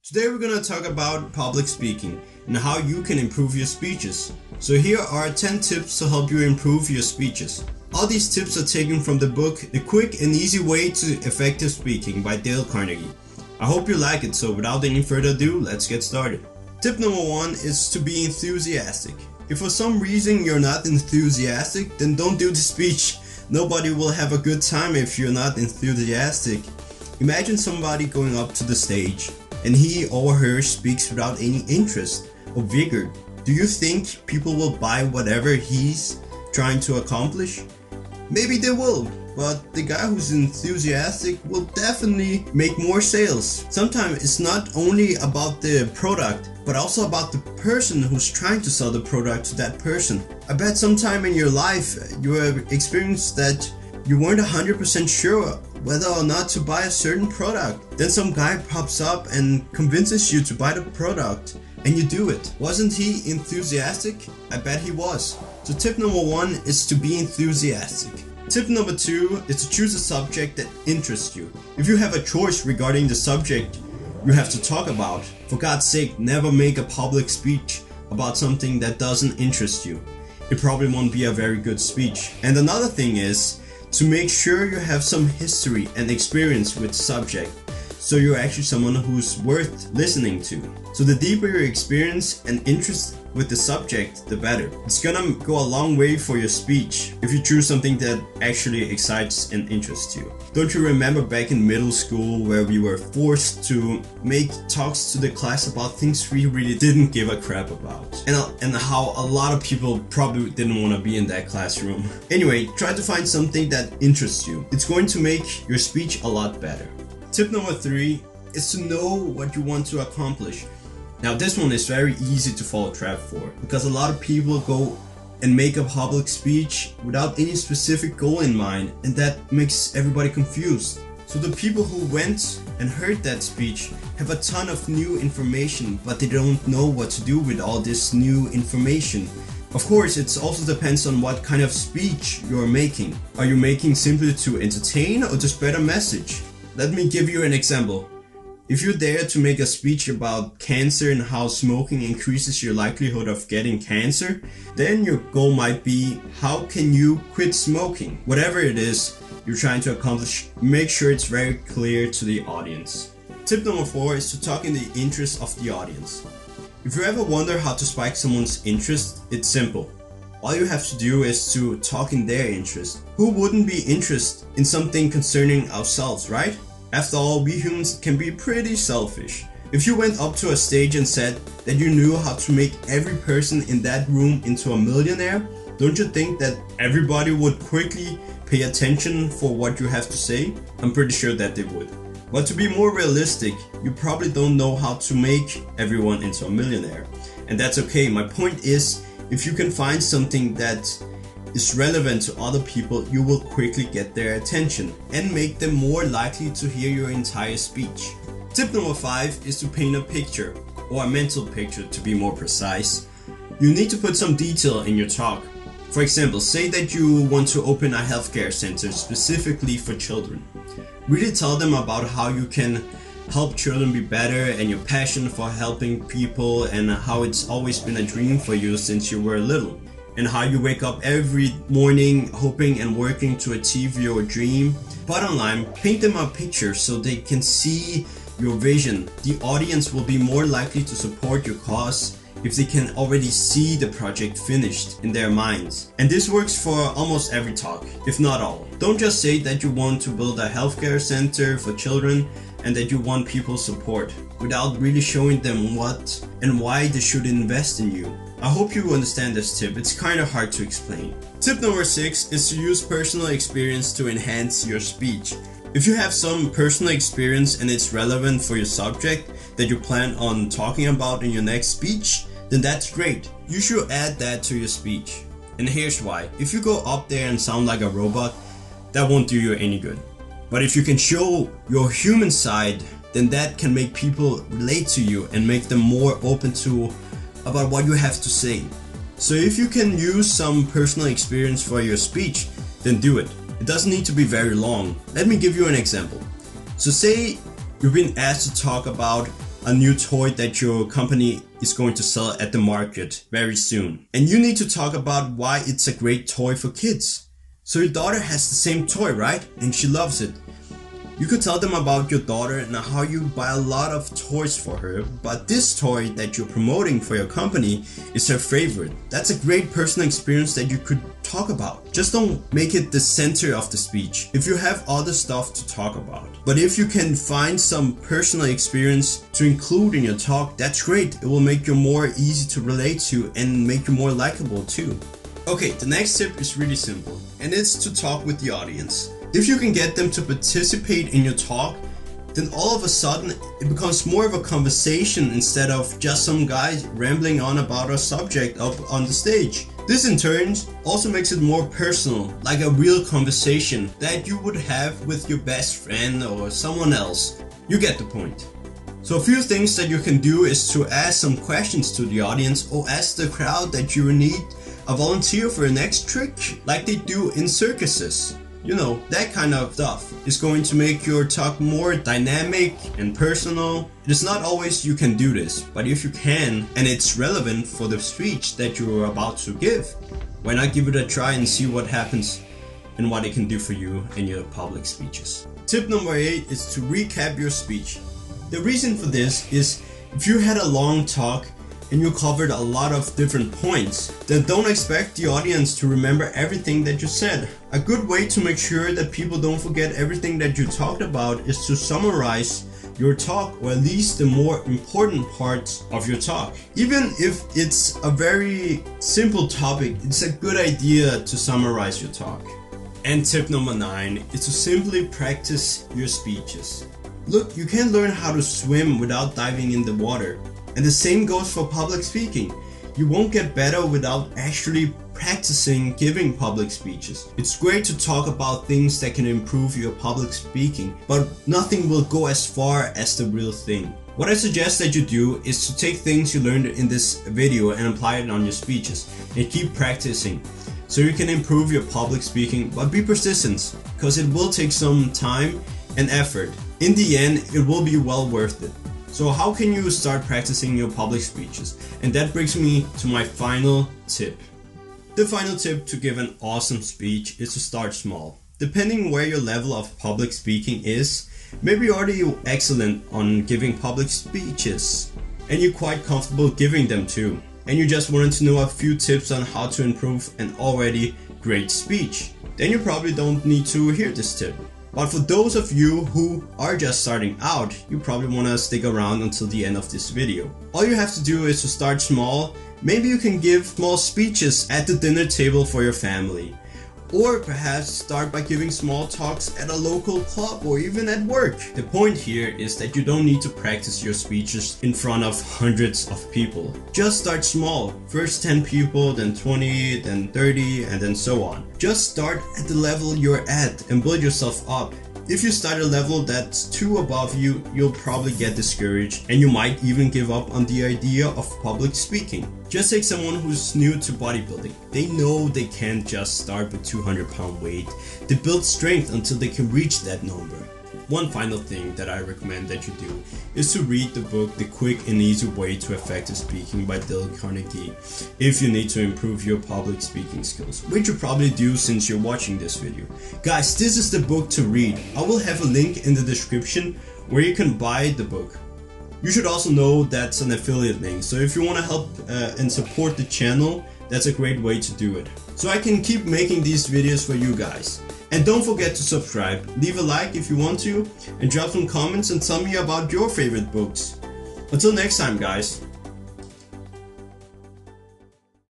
Today we're going to talk about public speaking and how you can improve your speeches. So here are 10 tips to help you improve your speeches. All these tips are taken from the book The Quick and Easy Way to Effective Speaking by Dale Carnegie. I hope you like it, so without any further ado, let's get started. Tip number 1 is to be enthusiastic. If for some reason you're not enthusiastic, then don't do the speech. Nobody will have a good time if you're not enthusiastic. Imagine somebody going up to the stage and he or her speaks without any interest or vigor. Do you think people will buy whatever he's trying to accomplish? Maybe they will, but the guy who's enthusiastic will definitely make more sales. Sometimes it's not only about the product, but also about the person who's trying to sell the product to that person. I bet sometime in your life you have experienced that you weren't 100% sure whether or not to buy a certain product. Then some guy pops up and convinces you to buy the product and you do it. Wasn't he enthusiastic? I bet he was. So tip number 1 is to be enthusiastic. Tip number 2 is to choose a subject that interests you. If you have a choice regarding the subject you have to talk about, for God's sake, never make a public speech about something that doesn't interest you. It probably won't be a very good speech. And another thing is to make sure you have some history and experience with the subject, so you're actually someone who's worth listening to. So the deeper your experience and interest with the subject, the better. It's gonna go a long way for your speech if you choose something that actually excites and interests you. Don't you remember back in middle school where we were forced to make talks to the class about things we really didn't give a crap about? And how a lot of people probably didn't want to be in that classroom. Anyway, try to find something that interests you. It's going to make your speech a lot better. Tip number 3 is to know what you want to accomplish. Now this one is very easy to fall a trap for, because a lot of people go and make a public speech without any specific goal in mind, and that makes everybody confused. So the people who went and heard that speech have a ton of new information, but they don't know what to do with all this new information. Of course, it also depends on what kind of speech you're making. Are you making simply to entertain or to spread a message? Let me give you an example. If you're there to make a speech about cancer and how smoking increases your likelihood of getting cancer, then your goal might be, how can you quit smoking? Whatever it is you're trying to accomplish, make sure it's very clear to the audience. Tip number 4 is to talk in the interest of the audience. If you ever wonder how to spike someone's interest, it's simple. All you have to do is to talk in their interest. Who wouldn't be interested in something concerning ourselves, right? After all, we humans can be pretty selfish. If you went up to a stage and said that you knew how to make every person in that room into a millionaire, don't you think that everybody would quickly pay attention for what you have to say? I'm pretty sure that they would. But to be more realistic, you probably don't know how to make everyone into a millionaire. And that's okay. My point is, if you can find something that is relevant to other people, you will quickly get their attention and make them more likely to hear your entire speech. Tip number 5 is to paint a picture, or a mental picture to be more precise. You need to put some detail in your talk. For example, say that you want to open a healthcare center specifically for children. Really tell them about how you can help children be better and your passion for helping people, and how it's always been a dream for you since you were little, and how you wake up every morning hoping and working to achieve your dream. Bottom line, paint them a picture so they can see your vision. The audience will be more likely to support your cause if they can already see the project finished in their minds. And this works for almost every talk, if not all. Don't just say that you want to build a healthcare center for children and that you want people's support, without really showing them what and why they should invest in you. I hope you understand this tip. It's kind of hard to explain. Tip number 6 is to use personal experience to enhance your speech. If you have some personal experience and it's relevant for your subject that you plan on talking about in your next speech, then that's great. You should add that to your speech. And here's why. If you go up there and sound like a robot, that won't do you any good. But if you can show your human side, then that can make people relate to you and make them more open to about what you have to say. So if you can use some personal experience for your speech, then do it. It doesn't need to be very long. Let me give you an example. So say you've been asked to talk about a new toy that your company is going to sell at the market very soon. And you need to talk about why it's a great toy for kids. So your daughter has the same toy, right? And she loves it. You could tell them about your daughter and how you buy a lot of toys for her, but this toy that you're promoting for your company is her favorite. That's a great personal experience that you could talk about. Just don't make it the center of the speech if you have other stuff to talk about. But if you can find some personal experience to include in your talk, that's great. It will make you more easy to relate to and make you more likable too. Okay, the next tip is really simple, and it's to talk with the audience. If you can get them to participate in your talk, then all of a sudden it becomes more of a conversation instead of just some guy rambling on about a subject up on the stage. This in turn also makes it more personal, like a real conversation that you would have with your best friend or someone else. You get the point. So a few things that you can do is to ask some questions to the audience or ask the crowd that you need a volunteer for your next trick, like they do in circuses. You know, that kind of stuff is going to make your talk more dynamic and personal. It is not always you can do this, but if you can and it's relevant for the speech that you are about to give, why not give it a try and see what happens and what it can do for you in your public speeches. Tip number 8 is to recap your speech. The reason for this is if you had a long talk and you covered a lot of different points, then don't expect the audience to remember everything that you said. A good way to make sure that people don't forget everything that you talked about is to summarize your talk, or at least the more important parts of your talk. Even if it's a very simple topic, it's a good idea to summarize your talk. And tip number 9 is to simply practice your speeches. Look, you can't learn how to swim without diving in the water. And the same goes for public speaking. You won't get better without actually practicing giving public speeches. It's great to talk about things that can improve your public speaking, but nothing will go as far as the real thing. What I suggest that you do is to take things you learned in this video and apply it on your speeches and keep practicing so you can improve your public speaking, but be persistent because it will take some time and effort. In the end, it will be well worth it. So how can you start practicing your public speeches? And that brings me to my final tip. The final tip to give an awesome speech is to start small. Depending where your level of public speaking is, maybe you're already excellent on giving public speeches and you're quite comfortable giving them too. And you just wanted to know a few tips on how to improve an already great speech. Then you probably don't need to hear this tip. But for those of you who are just starting out, you probably want to stick around until the end of this video. All you have to do is to start small. Maybe you can give small speeches at the dinner table for your family. Or perhaps start by giving small talks at a local club or even at work. The point here is that you don't need to practice your speeches in front of hundreds of people. Just start small. First 10 people, then 20, then 30, and then so on. Just start at the level you're at and build yourself up. If you start a level that's too above you, you'll probably get discouraged and you might even give up on the idea of public speaking. Just take someone who's new to bodybuilding. They know they can't just start with 200-pound weight. They build strength until they can reach that number. One final thing that I recommend that you do is to read the book The Quick and Easy Way to Effective Speaking by Dale Carnegie if you need to improve your public speaking skills, which you probably do since you're watching this video. Guys, this is the book to read. I will have a link in the description where you can buy the book. You should also know that's an affiliate link, so if you want to help and support the channel, that's a great way to do it. So I can keep making these videos for you guys. And don't forget to subscribe, leave a like if you want to, and drop some comments and tell me about your favorite books. Until next time, guys.